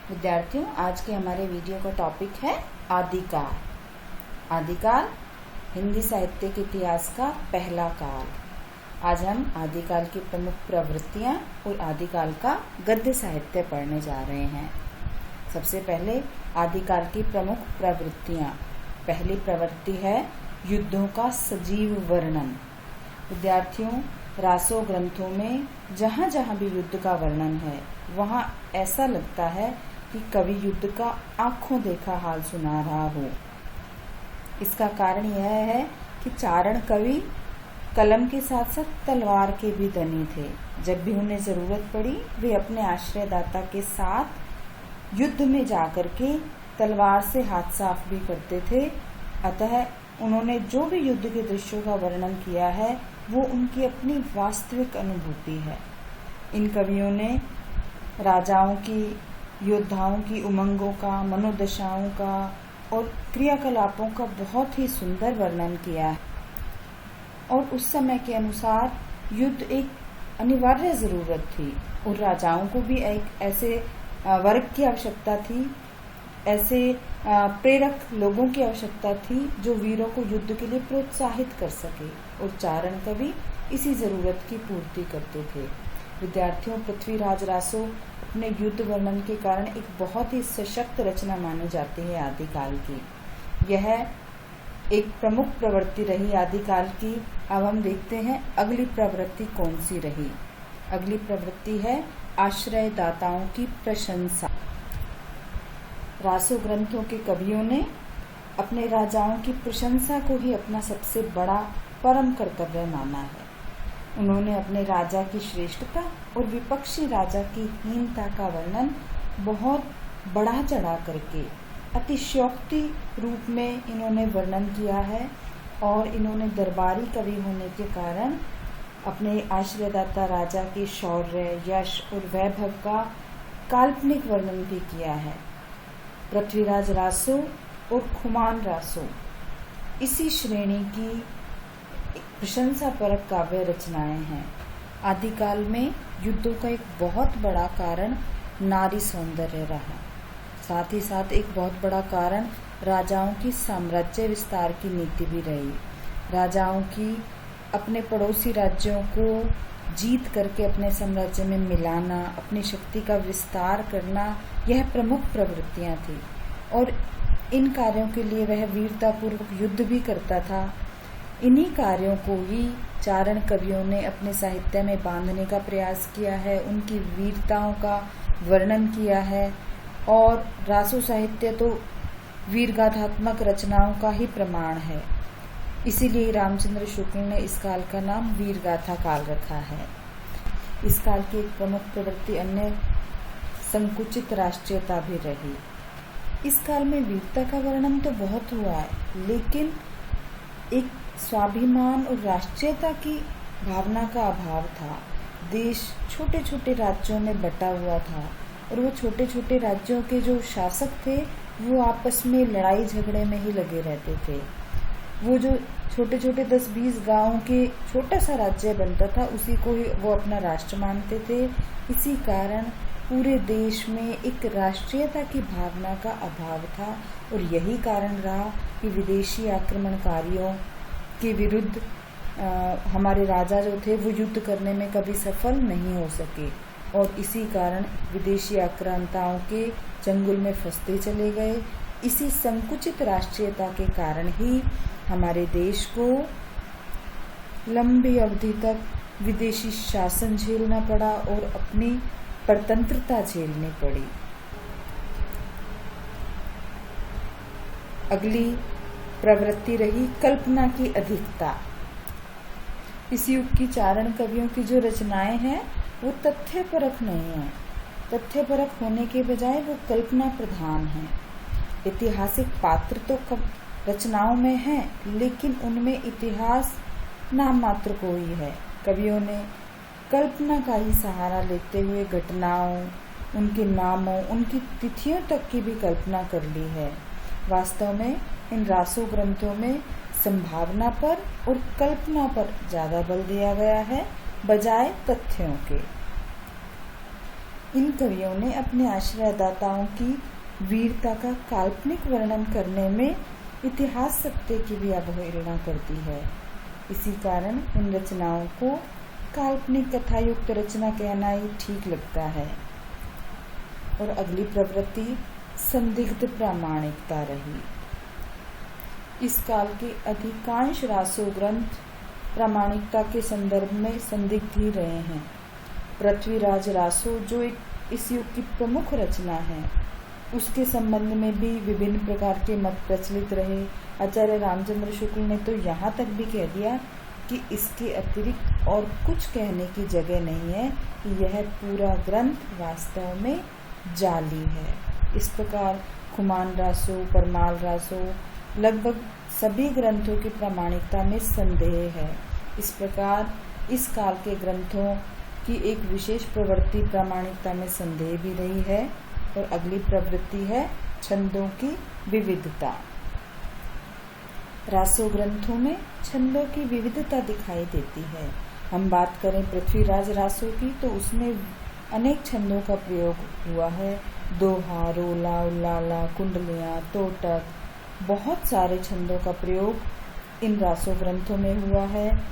विद्यार्थियों, आज के हमारे वीडियो का टॉपिक है आदिकाल। आदिकाल हिंदी साहित्य के इतिहास का पहला काल। आज हम आदिकाल की प्रमुख प्रवृत्तियां और आदिकाल का गद्य साहित्य पढ़ने जा रहे हैं। सबसे पहले आदिकाल की प्रमुख प्रवृत्तियां। पहली प्रवृत्ति है युद्धों का सजीव वर्णन। विद्यार्थियों, रासो ग्रंथों में जहाँ जहाँ भी युद्ध का वर्णन है वहाँ ऐसा लगता है कि कवि युद्ध का आंखों देखा हाल सुना रहा हो। इसका कारण यह है कि चारण कवि कलम के साथ साथ तलवार के भी धनी थे। जब भी उन्हें जरूरत पड़ी वे अपने आश्रयदाता के साथ युद्ध में जाकर के तलवार से हाथ साफ भी करते थे। अतः उन्होंने जो भी युद्ध के दृश्यों का वर्णन किया है वो उनकी अपनी वास्तविक अनुभूति है। इन कवियों ने राजाओं की, योद्धाओं की उमंगों का, मनोदशाओं का और क्रियाकलापों का बहुत ही सुंदर वर्णन किया है। और उस समय के अनुसार युद्ध एक अनिवार्य जरूरत थी और राजाओं को भी एक ऐसे वर्ग की आवश्यकता थी, ऐसे प्रेरक लोगों की आवश्यकता थी जो वीरों को युद्ध के लिए प्रोत्साहित कर सके, और चारण कवि इसी जरूरत की पूर्ति करते थे। विद्यार्थियों, पृथ्वीराज रासो अपने युद्ध वर्णन के कारण एक बहुत ही सशक्त रचना मानी जाती है आदिकाल की। यह एक प्रमुख प्रवृत्ति रही आदिकाल की। अब हम देखते हैं अगली प्रवृत्ति कौन सी रही। अगली प्रवृत्ति है आश्रयदाताओं की प्रशंसा। रासो ग्रंथों के कवियों ने अपने राजाओं की प्रशंसा को ही अपना सबसे बड़ा परम कर्तव्य माना है। उन्होंने अपने राजा की श्रेष्ठता और विपक्षी राजा की हीनता का वर्णन बहुत बढ़ा चढ़ा करके अतिशयोक्ति रूप में इन्होंने वर्णन किया है। और इन्होंने दरबारी कवि होने के कारण अपने आश्रयदाता राजा के शौर्य, यश और वैभव का काल्पनिक वर्णन भी किया है। पृथ्वीराज रासो और खुमान रासो इसी श्रेणी की प्रशंसापरक काव्य रचनाएं हैं। आदिकाल में युद्धों का एक बहुत बड़ा कारण नारी सौंदर्य रहा। साथ ही साथ एक बहुत बड़ा कारण राजाओं की साम्राज्य विस्तार की नीति भी रही। राजाओं की अपने पड़ोसी राज्यों को जीत करके अपने साम्राज्य में मिलाना, अपनी शक्ति का विस्तार करना, यह प्रमुख प्रवृत्तियां थी। और इन कार्यों के लिए वह वीरतापूर्वक युद्ध भी करता था। इन्हीं कार्यों को ही चारण कवियों ने अपने साहित्य में बांधने का प्रयास किया है, उनकी वीरताओं का वर्णन किया है। और रासो साहित्य तो वीरगाथात्मक रचनाओं का ही प्रमाण है। इसीलिए रामचंद्र शुक्ल ने इस काल का नाम वीरगाथा काल रखा है। इस काल की एक प्रमुख प्रवृत्ति अन्य संकुचित राष्ट्रीयता भी रही। इस काल में वीरता का वर्णन तो बहुत हुआ है, लेकिन एक स्वाभिमान और राष्ट्रीयता की भावना का अभाव था। देश छोटे छोटे राज्यों में बटा हुआ था और वो छोटे छोटे राज्यों के जो शासक थे वो आपस में लड़ाई झगड़े में ही लगे रहते थे। वो जो छोटे छोटे 10-20 गांवों के छोटा सा राज्य बनता था उसी को ही वो अपना राष्ट्र मानते थे। इसी कारण पूरे देश में एक राष्ट्रीयता की भावना का अभाव था और यही कारण रहा कि विदेशी आक्रमणकारियों के विरुद्ध हमारे राजा जो थे वो युद्ध करने में कभी सफल नहीं हो सके और इसी कारण विदेशी आक्रांताओं के चंगुल में फंसते चले गए। इसी संकुचित राष्ट्रीयता के कारण ही हमारे देश को लंबी अवधि तक विदेशी शासन झेलना पड़ा और अपनी परतंत्रता झेलनी पड़ी। अगली प्रवृत्ति रही कल्पना की अधिकता। इस युग की चारण कवियों की जो रचनाएं हैं वो तथ्यपरक नहीं है। तथ्यपरक होने के बजाय वो कल्पना प्रधान है। ऐतिहासिक पात्र तो रचनाओं में हैं, लेकिन उनमें इतिहास नाम मात्र को ही है। कवियों ने कल्पना का ही सहारा लेते हुए घटनाओं, उनके नामों, उनकी तिथियों तक की भी कल्पना कर ली है। वास्तव में इन रासो ग्रंथों में संभावना पर और कल्पना पर ज्यादा बल दिया गया है बजाय तथ्यों के। इन कवियों ने अपने आश्रयदाताओं की वीरता का काल्पनिक वर्णन करने में इतिहास सत्य की भी अवहेलना करती है। इसी कारण इन रचनाओं को काल्पनिक कथायुक्त रचना कहना ही ठीक लगता है। और अगली प्रवृत्ति संदिग्ध प्रामाणिकता रही। इस काल के अधिकांश रासो ग्रंथ प्रामाणिकता के संदर्भ में संदिग्ध ही रहे हैं। पृथ्वीराज रासो जो इस युग की प्रमुख रचना है, उसके संबंध में भी विभिन्न प्रकार के मत प्रचलित रहे। आचार्य रामचंद्र शुक्ल ने तो यहाँ तक भी कह दिया कि इसके अतिरिक्त और कुछ कहने की जगह नहीं है कि यह पूरा ग्रंथ वास्तव में जाली है। इस प्रकार खुमान रासो, परमाल रासो, लगभग सभी ग्रंथों की प्रामाणिकता में संदेह है। इस प्रकार इस काल के ग्रंथों की एक विशेष प्रवृत्ति प्रामाणिकता में संदेह भी रही है। और अगली प्रवृत्ति है छंदों की विविधता। रासो ग्रंथों में छंदों की विविधता दिखाई देती है। हम बात करें पृथ्वीराज रासो की तो उसमें अनेक छंदों का प्रयोग हुआ है। दोहा, रोला, उल्लाला, कुंडलियाँ, तोटक, बहुत सारे छंदों का प्रयोग इन रासो ग्रंथों में हुआ है।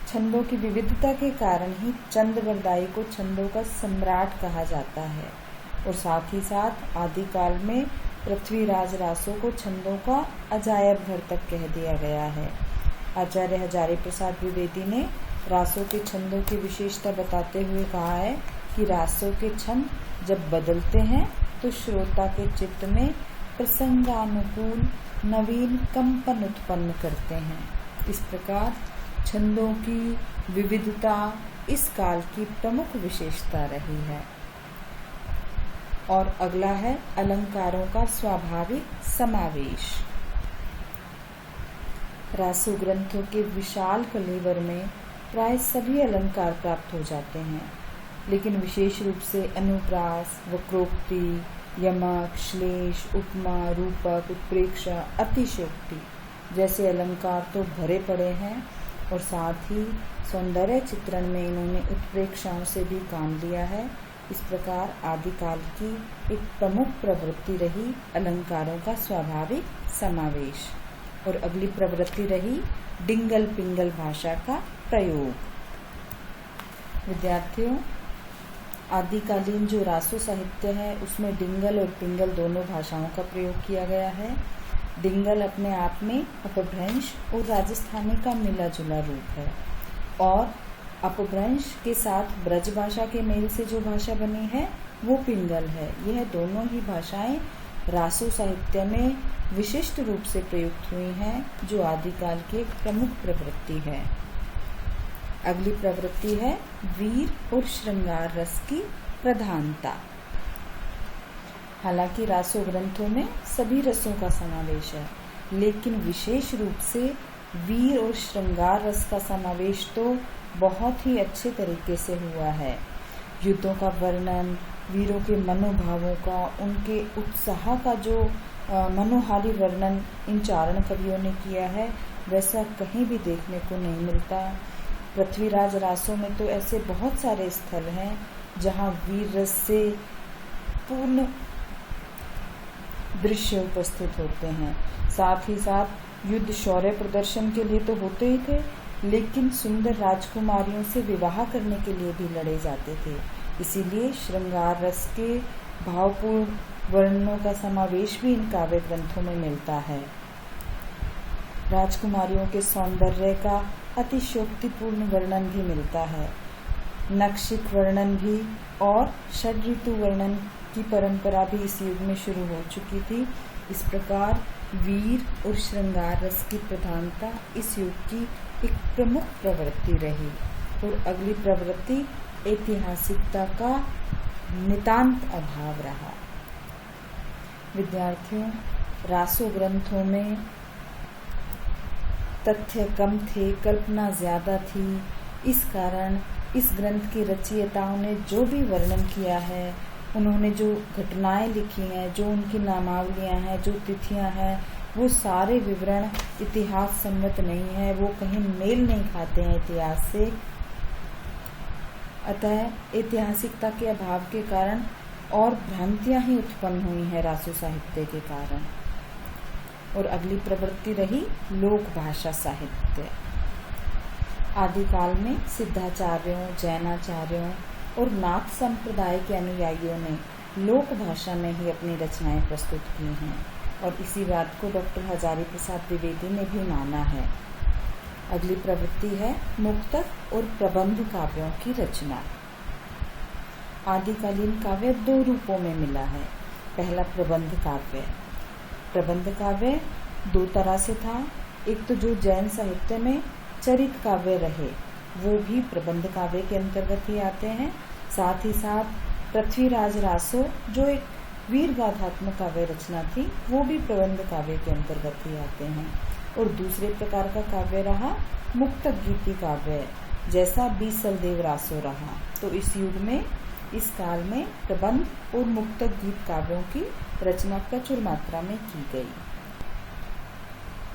छंदों की विविधता के कारण ही चंद्रवरदाई को छंदों का सम्राट कहा जाता है। और साथ ही साथ आदिकाल में पृथ्वीराज रासो को छंदों का अजायब घर तक कह दिया गया है। आचार्य हजारी प्रसाद द्विवेदी ने रासो के छंदों की विशेषता बताते हुए कहा है कि रासो के छंद जब बदलते हैं तो श्रोता के चित्त में प्रसंगानुकूल नवीन कंपन उत्पन्न करते हैं। इस प्रकार छंदों की विविधता इस काल की प्रमुख विशेषता रही है। और अगला है अलंकारों का स्वाभाविक समावेश। रासो ग्रंथों के विशाल कलेवर में प्राय सभी अलंकार प्राप्त हो जाते हैं, लेकिन विशेष रूप से अनुप्रास, वक्रोक्ति, यमक, श्लेष, उपमा, रूपक, उत्प्रेक्षा, अतिशयोक्ति जैसे अलंकार तो भरे पड़े हैं। और साथ ही सौंदर्य चित्रण में इन्होंने उत्प्रेक्षाओं से भी काम लिया है। इस प्रकार आदिकाल की एक प्रमुख प्रवृत्ति रही अलंकारों का स्वाभाविक समावेश। और अगली प्रवृत्ति रही डिंगल पिंगल भाषा का प्रयोग। विद्यार्थियों, आदिकालीन जो रासो साहित्य है उसमें डिंगल और पिंगल दोनों भाषाओं का प्रयोग किया गया है। डिंगल अपने आप में अपभ्रंश और राजस्थानी का मिला जुला रूप है, और अपभ्रंश के साथ ब्रज भाषा के मेल से जो भाषा बनी है वो पिंगल है। यह दोनों ही भाषाएं रासो साहित्य में विशिष्ट रूप से प्रयुक्त हुई हैं, जो आदिकाल की एक प्रमुख प्रवृत्ति है। अगली प्रवृत्ति है वीर और श्रृंगार रस की प्रधानता। हालांकि रासो ग्रंथों में सभी रसों का समावेश है, लेकिन विशेष रूप से वीर और श्रृंगार रस का समावेश तो बहुत ही अच्छे तरीके से हुआ है। युद्धों का वर्णन, वीरों के मनोभावों का, उनके उत्साह का जो मनोहारी वर्णन इन चारण कवियों ने किया है, वैसा कहीं भी देखने को नहीं मिलता। पृथ्वीराज रासों में तो ऐसे बहुत सारे स्थल हैं जहां वीर रस से पूर्ण दृश्य उपस्थित होते हैं। साथ ही साथ युद्ध शौर्य प्रदर्शन के लिए तो होते ही थे, लेकिन सुंदर राजकुमारियों से विवाह करने के लिए भी लड़े जाते थे। इसीलिए श्रृंगार रस के भावपूर्ण वर्णनों का समावेश भी इन काव्य ग्रंथों में मिलता है। राजकुमारियों के सौंदर्य का अतिशयोक्तिपूर्ण वर्णन भी मिलता है, नक्षिक वर्णन भी, और षड ऋतु वर्णन की परंपरा भी इस युग में शुरू हो चुकी थी। इस प्रकार वीर और श्रृंगार रस की प्रधानता इस युग की एक प्रमुख प्रवृत्ति रही। और अगली प्रवृत्ति ऐतिहासिकता का नितांत अभाव रहा। विद्यार्थियों, रासो ग्रंथों में तथ्य कम थे, कल्पना ज्यादा थी। इस कारण इस ग्रंथ के रचयिताओं ने जो भी वर्णन किया है, उन्होंने जो घटनाएं लिखी हैं, जो उनकी नामावलियां हैं, जो तिथियां हैं, वो सारे विवरण इतिहास सम्मत नहीं है, वो कहीं मेल नहीं खाते हैं इतिहास से। अतः ऐतिहासिकता के अभाव के कारण और भ्रांतियां ही उत्पन्न हुई हैं रासो साहित्य के कारण। और अगली प्रवृत्ति रही लोक भाषा साहित्य। आदिकाल में सिद्धाचार्यों, जैनाचार्यों और नाथ संप्रदाय के अनुयायियों ने लोक भाषा में ही अपनी रचनाएं प्रस्तुत की हैं और इसी बात को डॉक्टर हजारी प्रसाद द्विवेदी ने भी माना है। अगली प्रवृत्ति है मुक्तक और प्रबंध काव्यों की रचना। आदिकालीन काव्य दो रूपों में मिला है। पहला प्रबंध काव्य। प्रबंध काव्य दो तरह से था। एक तो जो जैन साहित्य में चरित काव्य रहे वो भी प्रबंध काव्य के अंतर्गत ही आते हैं। साथ ही साथ पृथ्वीराज रासो जो एक वीर गाथात्मक काव्य रचना थी वो भी प्रबंध काव्य के अंतर्गत ही आते हैं। और दूसरे प्रकार का काव्य रहा मुक्तक गीति काव्य, जैसा बीसलदेव रासो रहा। तो इस युग में, इस काल में प्रबंध और मुक्तक गीत काव्यों की रचना प्रचुर मात्रा में की गई।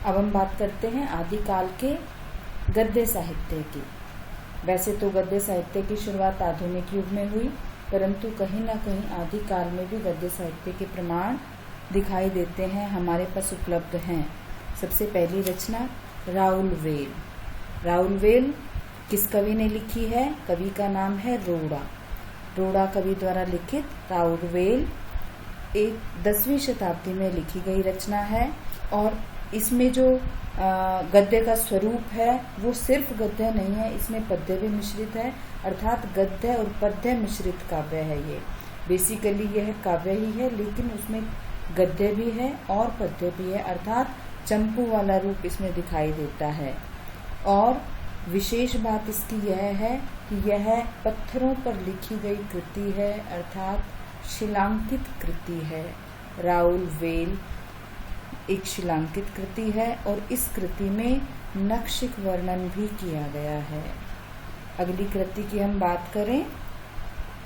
अब हम बात करते हैं आदिकाल के गद्य साहित्य की। वैसे तो गद्य साहित्य की शुरुआत आधुनिक युग में हुई, परंतु कहीं ना कहीं आदिकाल में भी गद्य साहित्य के प्रमाण दिखाई देते हैं, हमारे पास उपलब्ध हैं। सबसे पहली रचना राउल वेल। राउल वेल किस कवि ने लिखी है? कवि का नाम है रोड़ा। रोड़ा कवि द्वारा लिखित राउल वेल एक 10वीं शताब्दी में लिखी गई रचना है और इसमें जो गद्य का स्वरूप है वो सिर्फ गद्य नहीं है, इसमें पद्य भी मिश्रित है, अर्थात गद्य और पद्य मिश्रित काव्य है। ये बेसिकली यह काव्य ही है, लेकिन उसमें गद्य भी है और पद्य भी है, अर्थात चंपू वाला रूप इसमें दिखाई देता है। और विशेष बात इसकी यह है कि यह पत्थरों पर लिखी गई कृति है, अर्थात शिलांकित कृति है। राउल वेल एक शिलांकित कृति है और इस कृति में नक्षिक वर्णन भी किया गया है। अगली कृति की हम बात करें,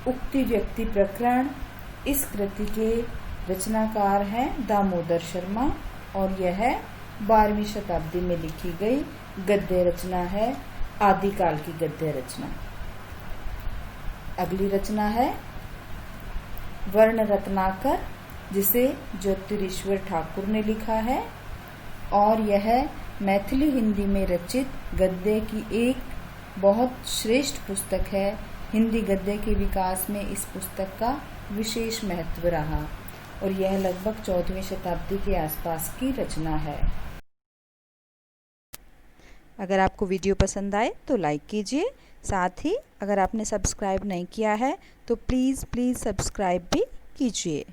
उक्ति व्यक्ति प्रकरण। इस कृति के रचनाकार हैं दामोदर शर्मा और यह 12वीं शताब्दी में लिखी गई गद्य रचना है, आदिकाल की गद्य रचना। अगली रचना है वर्ण रत्नाकर, जिसे ज्योतिरीश्वर ठाकुर ने लिखा है और यह मैथिली हिंदी में रचित गद्य की एक बहुत श्रेष्ठ पुस्तक है। हिंदी गद्य के विकास में इस पुस्तक का विशेष महत्व रहा और यह लगभग 14वीं शताब्दी के आसपास की रचना है। अगर आपको वीडियो पसंद आए तो लाइक कीजिए। साथ ही अगर आपने सब्सक्राइब नहीं किया है तो प्लीज़ सब्सक्राइब भी कीजिए।